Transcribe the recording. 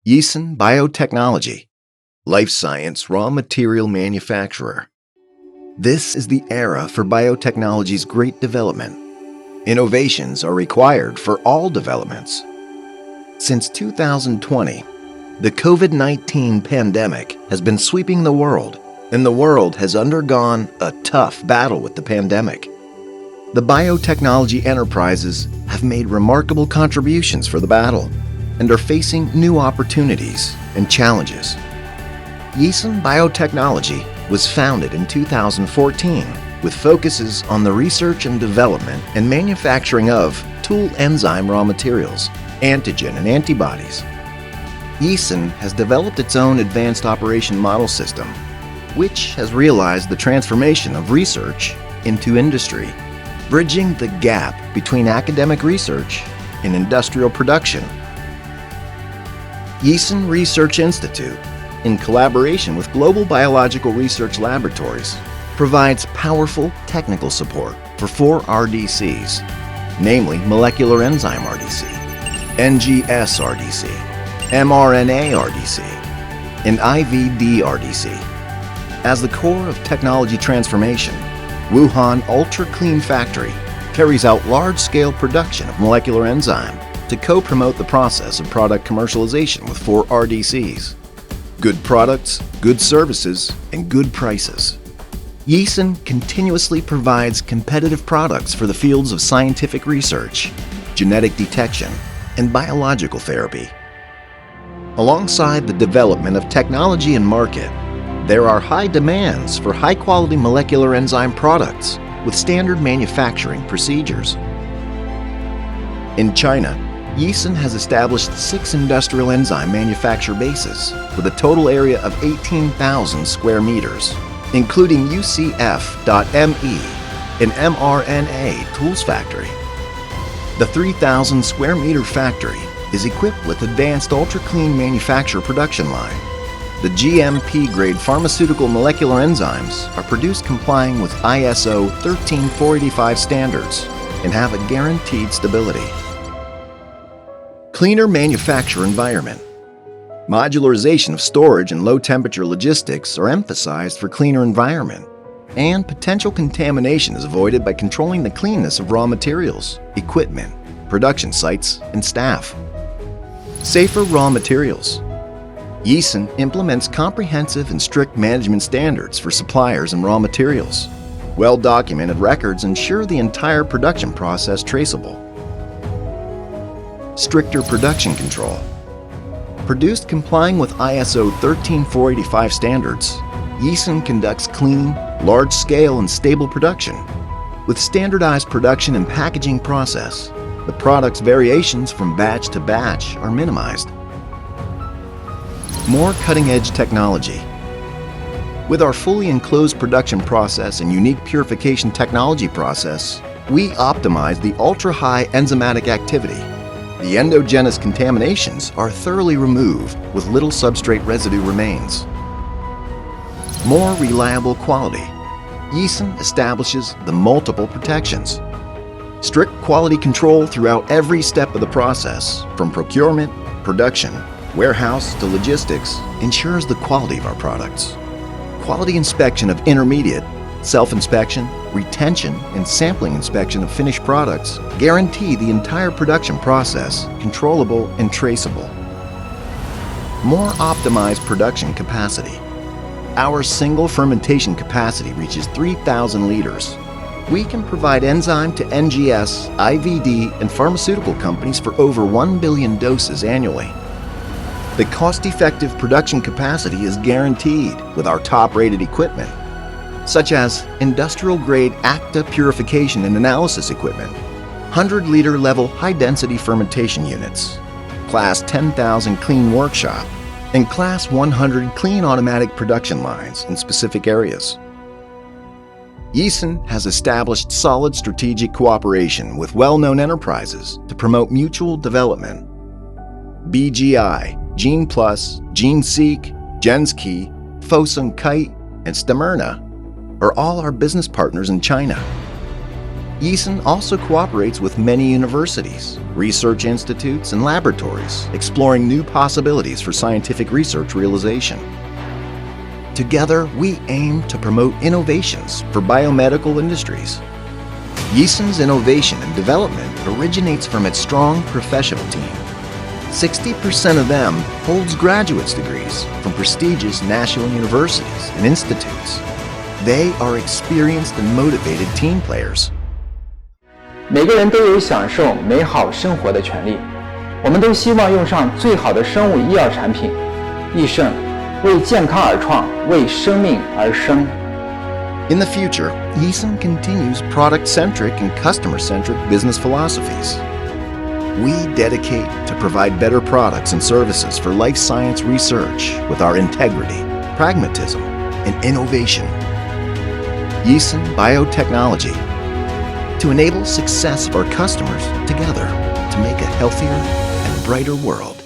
Yeasen Biotechnology, life science raw material manufacturer. This is the era for biotechnology's great development. Innovations are required for all developments. Since 2020, the COVID-19 pandemic has been sweeping the world, and the world has undergone a tough battle with the pandemic. The biotechnology enterprises have made remarkable contributions for the battle and are facing new opportunities and challenges. Yeasen Biotechnology was founded in 2014 with focuses on the research and development and manufacturing of tool enzyme raw materials, antigen and antibodies. Yeasen has developed its own advanced operation model system, which has realized the transformation of research into industry, bridging the gap between academic research and industrial production. Yeasen Research Institute, in collaboration with global biological research laboratories, provides powerful technical support for 4 RDCs, namely molecular enzyme RDC, NGS RDC, mRNA RDC, and IVD RDC. As the core of technology transformation, Wuhan Ultra Clean Factory carries out large-scale production of molecular enzyme to co-promote the process of product commercialization with 4 RDCs. Good products, good services, and good prices. Yeasen continuously provides competitive products for the fields of scientific research, genetic detection, and biological therapy. Alongside the development of technology and market, there are high demands for high-quality molecular enzyme products with standard manufacturing procedures. In China, Yeasen has established 6 industrial enzyme manufacture bases with a total area of 18,000 square meters, including UCF.ME, an mRNA tools factory. The 3,000 square meter factory is equipped with advanced ultra-clean manufacture production line. The GMP-grade pharmaceutical molecular enzymes are produced complying with ISO 13485 standards and have a guaranteed stability. Cleaner manufacture environment. Modularization of storage and low-temperature logistics are emphasized for cleaner environment, and potential contamination is avoided by controlling the cleanness of raw materials, equipment, production sites, and staff. Safer raw materials. Yeasen implements comprehensive and strict management standards for suppliers and raw materials. Well-documented records ensure the entire production process traceable. Stricter production control. Produced complying with ISO 13485 standards, Yeasen conducts clean, large-scale, and stable production. With standardized production and packaging process, the product's variations from batch to batch are minimized. More cutting-edge technology. With our fully enclosed production process and unique purification technology process, we optimize the ultra-high enzymatic activity. The endogenous contaminations are thoroughly removed with little substrate residue remains. More reliable quality. Yeasen establishes the multiple protections. Strict quality control throughout every step of the process, from procurement, production, warehouse to logistics, ensures the quality of our products. Quality inspection of intermediate, self-inspection, retention, and sampling inspection of finished products guarantee the entire production process controllable and traceable. More optimized production capacity. Our single fermentation capacity reaches 3,000 liters. We can provide enzyme to NGS, IVD, and pharmaceutical companies for over 1 billion doses annually. The cost-effective production capacity is guaranteed with our top-rated equipment, such as industrial-grade ACTA purification and analysis equipment, 100-liter level high-density fermentation units, Class 10,000 clean workshop, and Class 100 clean automatic production lines in specific areas. Yeasen has established solid strategic cooperation with well-known enterprises to promote mutual development. BGI, GenePlus, GeneSeek, GenSkey, Fosun Kite, and Stamina are all our business partners in China. Yeasen also cooperates with many universities, research institutes, and laboratories, exploring new possibilities for scientific research realization. Together, we aim to promote innovations for biomedical industries. Yeasen's innovation and development originates from its strong professional team. 60% of them holds graduate's degrees from prestigious national universities and institutes. They are experienced and motivated team players. 每个人都有享受美好生活的权利，我们都希望用上最好的生物医药产品。益盛为健康而创，为生命而生。In the future, Yeasen continues product-centric and customer-centric business philosophies. We dedicate to provide better products and services for life science research with our integrity, pragmatism, and innovation. Yeasen Biotechnology, to enable success of our customers together to make a healthier and brighter world.